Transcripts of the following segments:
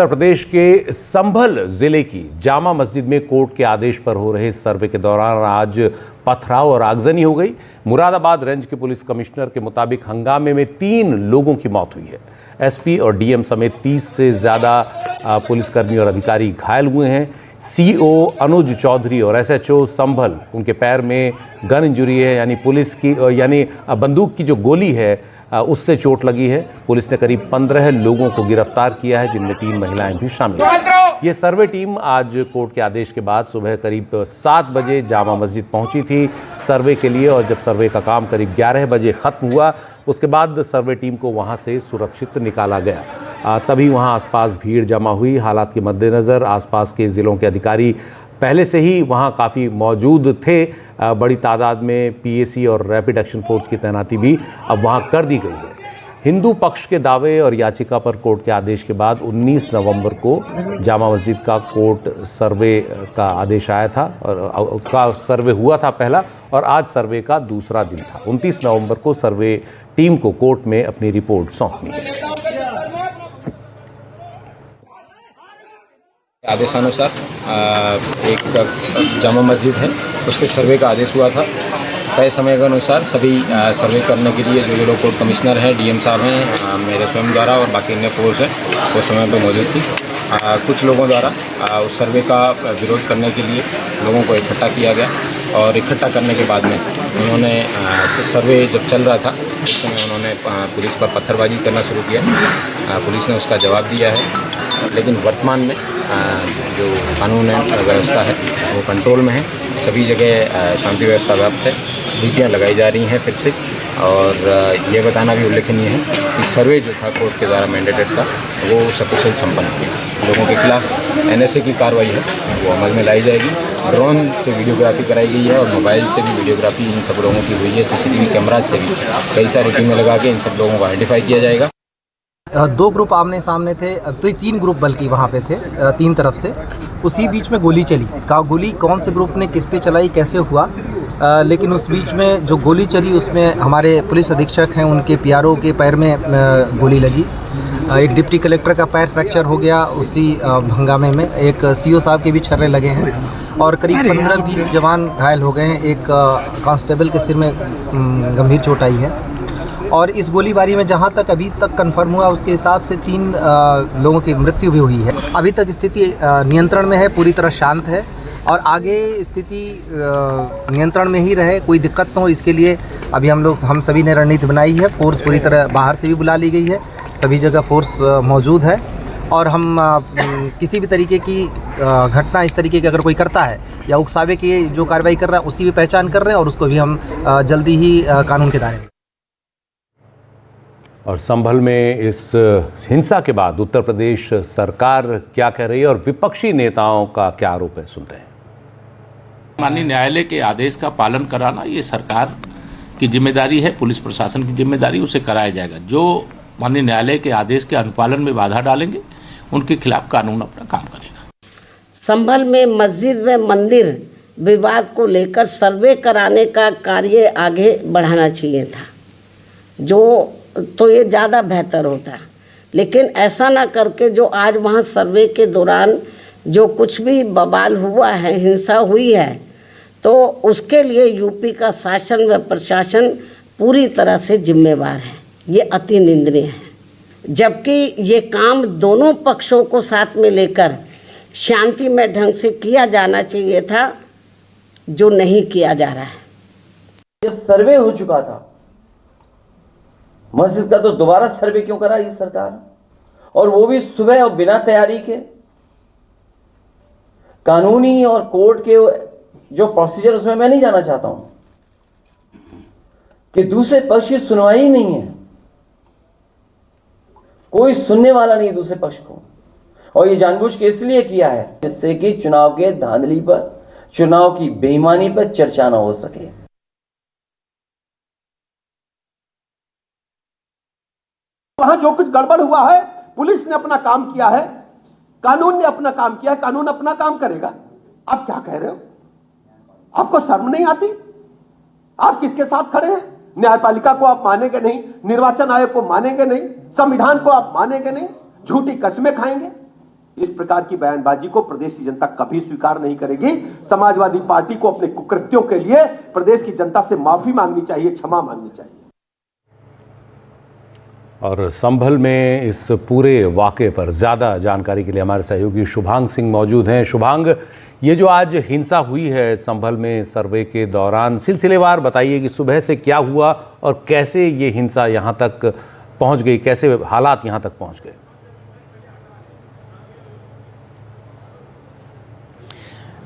उत्तर प्रदेश के संभल जिले की जामा मस्जिद में कोर्ट के आदेश पर हो रहे सर्वे के दौरान आज पथराव और आगजनी हो गई। मुरादाबाद रेंज के पुलिस कमिश्नर के मुताबिक हंगामे में 3 लोगों की मौत हुई है। एसपी और डीएम समेत 30 से ज्यादा पुलिसकर्मी और अधिकारी घायल हुए हैं। सीओ अनुज चौधरी और एसएचओ संभल, उनके पैर में गन इंजरी है, यानी पुलिस की बंदूक की जो गोली है उससे चोट लगी है। पुलिस ने करीब 15 लोगों को गिरफ्तार किया है, जिनमें 3 महिलाएं भी शामिल हैं। ये सर्वे टीम आज कोर्ट के आदेश के बाद सुबह करीब 7 बजे जामा मस्जिद पहुंची थी सर्वे के लिए, और जब सर्वे का काम करीब 11 बजे ख़त्म हुआ उसके बाद सर्वे टीम को वहां से सुरक्षित निकाला गया। तभी वहां आसपास भीड़ जमा हुई। हालात के मद्देनज़र आसपास के ज़िलों के अधिकारी पहले से ही वहां काफ़ी मौजूद थे। बड़ी तादाद में पीएसी और रैपिड एक्शन फोर्स की तैनाती भी अब वहां कर दी गई है। हिंदू पक्ष के दावे और याचिका पर कोर्ट के आदेश के बाद 19 नवंबर को जामा मस्जिद का कोर्ट सर्वे का आदेश आया था, और उसका सर्वे हुआ था पहला, और आज सर्वे का दूसरा दिन था। 29 नवंबर को सर्वे टीम को कोर्ट में अपनी रिपोर्ट सौंपनी है। आदेशानुसार एक जामा मस्जिद है, उसके सर्वे का आदेश हुआ था। तय समय के अनुसार सभी सर्वे करने के लिए जो लोग कोर्ट कमिश्नर हैं, डीएम साहब हैं, मेरे स्वयं द्वारा और बाकी अन्य फोर्स है, वो समय पर मौजूद थी। कुछ लोगों द्वारा उस सर्वे का विरोध करने के लिए लोगों को इकट्ठा किया गया, और इकट्ठा करने के बाद में उन्होंने सर्वे जब चल रहा था उस समय उन्होंने पुलिस पर पत्थरबाजी करना शुरू किया। पुलिस ने उसका जवाब दिया है, लेकिन वर्तमान में जो कानून व्यवस्था है वो कंट्रोल में है। सभी जगह शांति व्यवस्था व्याप्त है। ड्यूटियाँ लगाई जा रही हैं फिर से, और ये बताना भी उल्लेखनीय है कि सर्वे जो था कोर्ट के द्वारा मैंडेटेड था वो सकुशल संपन्न हुआ। लोगों के खिलाफ एनएसए की कार्रवाई है वो अमल में लाई जाएगी। ड्रोन से वीडियोग्राफी कराई गई है और मोबाइल से भी वीडियोग्राफी इन सब लोगों की हुई है। सीसीटीवी कैमराज से भी कई सारी टीमें लगा के इन सब लोगों को आइडेंटिफाई किया जाएगा। 2 ग्रुप आमने सामने थे, तो 3 ग्रुप बल्कि वहाँ पे थे 3 तरफ से। उसी बीच में गोली चली। गोली कौन से ग्रुप ने किस पे चलाई, कैसे हुआ, लेकिन उस बीच में जो गोली चली उसमें हमारे पुलिस अधीक्षक हैं, उनके पीआरओ के पैर में गोली लगी। एक डिप्टी कलेक्टर का पैर फ्रैक्चर हो गया उसी हंगामे में। एक सीओ साहब के भी छर्रे लगे हैं, और करीब 15-20 जवान घायल हो गए हैं। एक कांस्टेबल के सिर में गंभीर चोट आई है। और इस गोलीबारी में जहां तक अभी तक कंफर्म हुआ उसके हिसाब से 3 लोगों की मृत्यु भी हुई है। अभी तक स्थिति नियंत्रण में है, पूरी तरह शांत है, और आगे स्थिति नियंत्रण में ही रहे, कोई दिक्कत न हो, इसके लिए अभी हम सभी ने रणनीति बनाई है। फोर्स पूरी तरह बाहर से भी बुला ली गई है, सभी जगह फोर्स मौजूद है, और हम किसी भी तरीके की घटना इस तरीके की अगर कोई करता है या उकसावे की जो कार्रवाई कर रहा है उसकी भी पहचान कर रहे हैं, और उसको भी हम जल्दी ही कानून के दायरे में। और संभल में इस हिंसा के बाद उत्तर प्रदेश सरकार क्या कह रही है और विपक्षी नेताओं का क्या आरोप है, सुनते हैं। माननीय न्यायालय के आदेश का पालन कराना ये सरकार की जिम्मेदारी है, पुलिस प्रशासन की जिम्मेदारी, उसे कराया जाएगा। जो माननीय न्यायालय के आदेश के अनुपालन में बाधा डालेंगे उनके खिलाफ कानून अपना काम करेगा। संभल में मस्जिद व मंदिर विवाद को लेकर सर्वे कराने का कार्य आगे बढ़ाना चाहिए था, जो तो ये ज़्यादा बेहतर होता। लेकिन ऐसा ना करके जो आज वहाँ सर्वे के दौरान जो कुछ भी बवाल हुआ है, हिंसा हुई है, तो उसके लिए यूपी का शासन व प्रशासन पूरी तरह से जिम्मेवार है। ये अति निंदनीय है, जबकि ये काम दोनों पक्षों को साथ में लेकर शांतिमय ढंग से किया जाना चाहिए था, जो नहीं किया जा रहा है। जब सर्वे हो चुका था मस्जिद का, तो दोबारा सर्वे क्यों करा ये सरकार, और वो भी सुबह और बिना तैयारी के। कानूनी और कोर्ट के जो प्रोसीजर उसमें मैं नहीं जाना चाहता हूं कि दूसरे पक्ष की सुनवाई नहीं है, कोई सुनने वाला नहीं दूसरे पक्ष को, और ये जानबूझ के इसलिए किया है जिससे कि चुनाव के धांधली पर, चुनाव की बेईमानी पर चर्चा ना हो सके। वहां जो कुछ गड़बड़ हुआ है, पुलिस ने अपना काम किया है, कानून ने अपना काम किया है, कानून अपना काम करेगा। आप क्या कह रहे हो? आपको शर्म नहीं आती? आप किसके साथ खड़े हैं? न्यायपालिका को आप मानेंगे नहीं, निर्वाचन आयोग को मानेंगे नहीं, संविधान को आप मानेंगे नहीं, झूठी कस्में खाएंगे। इस प्रकार की बयानबाजी को प्रदेश की जनता कभी स्वीकार नहीं करेगी। समाजवादी पार्टी को अपने कुकृत्यों के लिए प्रदेश की जनता से माफी मांगनी चाहिए, क्षमा मांगनी चाहिए। और संभल में इस पूरे वाक़े पर ज़्यादा जानकारी के लिए हमारे सहयोगी शुभांग सिंह मौजूद हैं। शुभांग, ये जो आज हिंसा हुई है संभल में सर्वे के दौरान, सिलसिलेवार बताइए कि सुबह से क्या हुआ और कैसे ये हिंसा यहाँ तक पहुँच गई, कैसे हालात यहाँ तक पहुँच गए।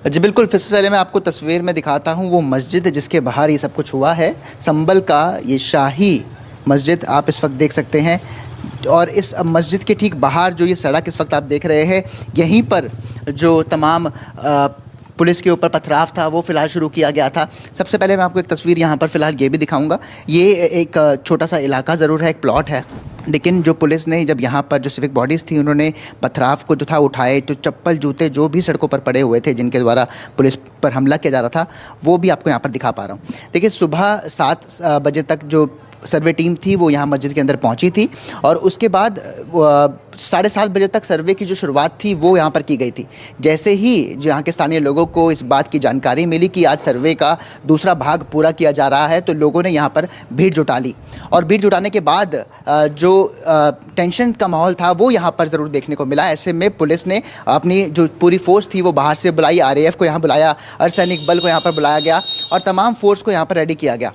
जी बिल्कुल, फिर पहले मैं आपको तस्वीर में दिखाता हूँ वो मस्जिद जिसके बाहर ये सब कुछ हुआ है। संभल का ये शाही मस्जिद आप इस वक्त देख सकते हैं और इस मस्जिद के ठीक बाहर जो ये सड़क इस वक्त आप देख रहे हैं, यहीं पर जो तमाम पुलिस के ऊपर पथराव था वो फ़िलहाल शुरू किया गया था। सबसे पहले मैं आपको एक तस्वीर यहाँ पर फ़िलहाल ये भी दिखाऊंगा। ये एक छोटा सा इलाका ज़रूर है, एक प्लॉट है, लेकिन जो पुलिस ने जब यहाँ पर जो सिविक बॉडीज़ थी उन्होंने पथराव को जो था उठाए, जो चप्पल जूते जो भी सड़कों पर पड़े हुए थे जिनके द्वारा पुलिस पर हमला किया जा रहा था, वो भी आपको यहाँ पर दिखा पा रहा हूँ। देखिए, सुबह 7 बजे तक जो सर्वे टीम थी वो यहाँ मस्जिद के अंदर पहुँची थी और उसके बाद 7:30 बजे तक सर्वे की जो शुरुआत थी वो यहाँ पर की गई थी। जैसे ही जो यहाँ के स्थानीय लोगों को इस बात की जानकारी मिली कि आज सर्वे का दूसरा भाग पूरा किया जा रहा है, तो लोगों ने यहाँ पर भीड़ जुटा ली और भीड़ जुटाने के बाद जो टेंशन का माहौल था वो यहाँ पर ज़रूर देखने को मिला। ऐसे में पुलिस ने अपनी जो पूरी फोर्स थी वो बाहर से बुलाई, RAF को यहाँ बुलाया, अर्धसैनिक बल को यहाँ पर बुलाया गया और तमाम फोर्स को यहाँ पर रेडी किया गया।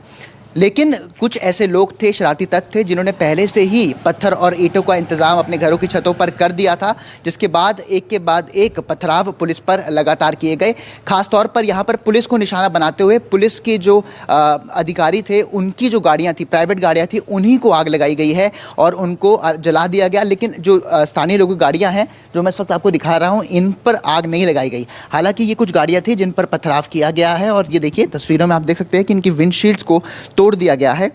लेकिन कुछ ऐसे लोग थे, शरारती तत्व थे, जिन्होंने पहले से ही पत्थर और ईंटों का इंतज़ाम अपने घरों की छतों पर कर दिया था, जिसके बाद एक के बाद एक पथराव पुलिस पर लगातार किए गए। खास तौर पर यहाँ पर पुलिस को निशाना बनाते हुए पुलिस के जो अधिकारी थे उनकी जो गाड़ियाँ थी, प्राइवेट गाड़ियाँ थी, उन्हीं को आग लगाई गई है और उनको जला दिया गया। लेकिन जो स्थानीय लोगों की गाड़ियाँ हैं जो मैं इस वक्त आपको दिखा रहा हूँ, इन पर आग नहीं लगाई गई। हालाँकि ये कुछ गाड़ियाँ थी जिन पर पथराव किया गया है और ये देखिए तस्वीरों में आप देख सकते हैं कि इनकी विंडशील्ड्स को तोड़ दिया गया है,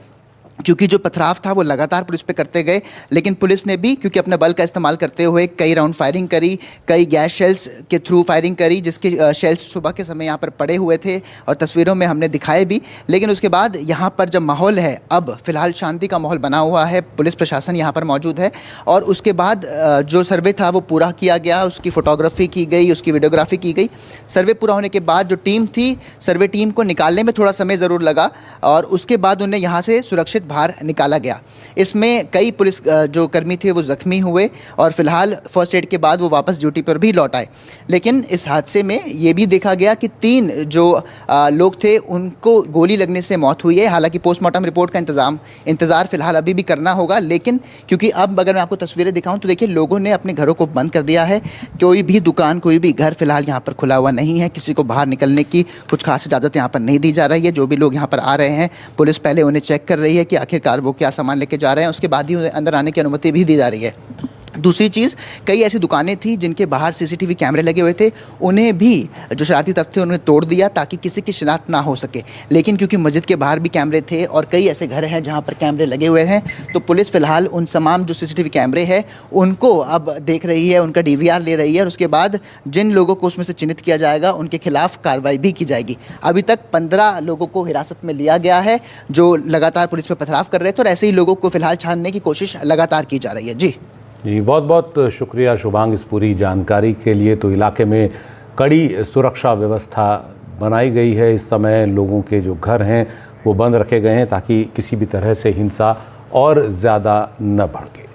क्योंकि जो पथराव था वो लगातार पुलिस पे करते गए। लेकिन पुलिस ने भी क्योंकि अपने बल का इस्तेमाल करते हुए कई राउंड फायरिंग करी, कई गैस शेल्स के थ्रू फायरिंग करी, जिसके शेल्स सुबह के समय यहाँ पर पड़े हुए थे और तस्वीरों में हमने दिखाए भी। लेकिन उसके बाद यहाँ पर जब माहौल है, अब फिलहाल शांति का माहौल बना हुआ है, पुलिस प्रशासन यहाँ पर मौजूद है और उसके बाद जो सर्वे था वो पूरा किया गया, उसकी फ़ोटोग्राफी की गई, उसकी वीडियोग्राफी की गई। सर्वे पूरा होने के बाद जो टीम थी, सर्वे टीम को निकालने में थोड़ा समय ज़रूर लगा और उसके बाद उन्हें यहाँ से सुरक्षित बाहर निकाला गया। इसमें कई पुलिस जो कर्मी थे वो जख्मी हुए और फिलहाल फर्स्ट एड के बाद वो वापस ड्यूटी पर भी लौट आए। लेकिन इस हादसे में ये भी देखा गया कि 3 जो लोग थे उनको गोली लगने से मौत हुई है। हालांकि पोस्टमार्टम रिपोर्ट का इंतज़ार फिलहाल अभी भी करना होगा, लेकिन क्योंकि अब अगर मैं आपको तस्वीरें दिखाऊं तो देखिए लोगों ने अपने घरों को बंद कर दिया है। कोई भी दुकान, कोई भी घर फिलहाल यहाँ पर खुला हुआ नहीं है। किसी को बाहर निकलने की कुछ खास इजाज़त यहाँ पर नहीं दी जा रही है। जो भी लोग यहाँ पर आ रहे हैं, पुलिस पहले उन्हें चेक कर रही है कि आखिरकार वो क्या सामान लेके जा रहे हैं, उसके बाद ही उन्हें अंदर आने की अनुमति भी दी जा रही है। दूसरी चीज़, कई ऐसी दुकानें थी जिनके बाहर CCTV कैमरे लगे हुए थे, उन्हें भी जो शरारती तत्व थे उन्हें तोड़ दिया ताकि किसी की शिनाख्त ना हो सके। लेकिन क्योंकि मस्जिद के बाहर भी कैमरे थे और कई ऐसे घर हैं जहां पर कैमरे लगे हुए हैं, तो पुलिस फ़िलहाल उन तमाम जो CCTV कैमरे हैं उनको अब देख रही है, उनका DVR ले रही है और उसके बाद जिन लोगों को उसमें से चिन्हित किया जाएगा उनके खिलाफ कार्रवाई भी की जाएगी। अभी तक 15 लोगों को हिरासत में लिया गया है जो लगातार पुलिस पर पथराव कर रहे थे और ऐसे ही लोगों को फिलहाल छानने की कोशिश लगातार की जा रही है। जी बहुत बहुत शुक्रिया शुभांग इस पूरी जानकारी के लिए। तो इलाके में कड़ी सुरक्षा व्यवस्था बनाई गई है। इस समय लोगों के जो घर हैं वो बंद रखे गए हैं ताकि किसी भी तरह से हिंसा और ज़्यादा न भड़के।